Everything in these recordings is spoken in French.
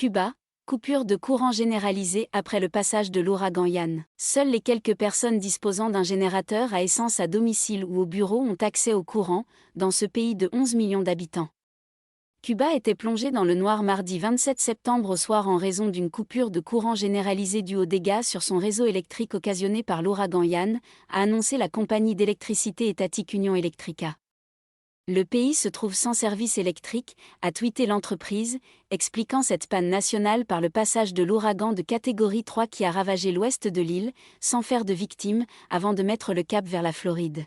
Cuba, coupure de courant généralisée après le passage de l'ouragan Ian. Seules les quelques personnes disposant d'un générateur à essence à domicile ou au bureau ont accès au courant, dans ce pays de 11 millions d'habitants. Cuba était plongé dans le noir mardi 27 septembre au soir en raison d'une coupure de courant généralisée due aux dégâts sur son réseau électrique occasionné par l'ouragan Ian, a annoncé la compagnie d'électricité étatique Union Electrica. Le pays se trouve sans service électrique, a tweeté l'entreprise, expliquant cette panne nationale par le passage de l'ouragan de catégorie 3 qui a ravagé l'ouest de l'île, sans faire de victimes, avant de mettre le cap vers la Floride.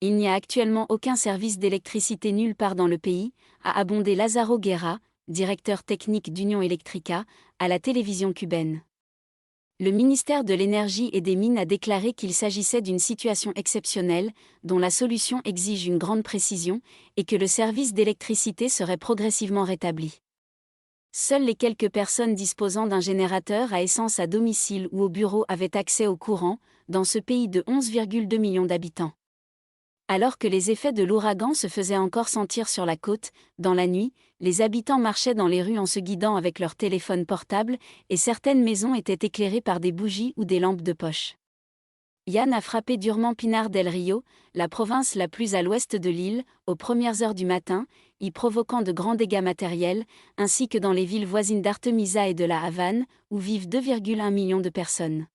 Il n'y a actuellement aucun service d'électricité nulle part dans le pays, a abondé Lázaro Guerra, directeur technique d'Union Electrica, à la télévision cubaine. Le ministère de l'Énergie et des Mines a déclaré qu'il s'agissait d'une situation exceptionnelle, dont la solution exige une grande précision, et que le service d'électricité serait progressivement rétabli. Seules les quelques personnes disposant d'un générateur à essence à domicile ou au bureau avaient accès au courant, dans ce pays de 11,2 millions d'habitants. Alors que les effets de l'ouragan se faisaient encore sentir sur la côte, dans la nuit, les habitants marchaient dans les rues en se guidant avec leur téléphone portable, et certaines maisons étaient éclairées par des bougies ou des lampes de poche. Ian a frappé durement Pinar del Rio, la province la plus à l'ouest de l'île, aux premières heures du matin, y provoquant de grands dégâts matériels, ainsi que dans les villes voisines d'Artemisa et de La Havane, où vivent 2,1 millions de personnes.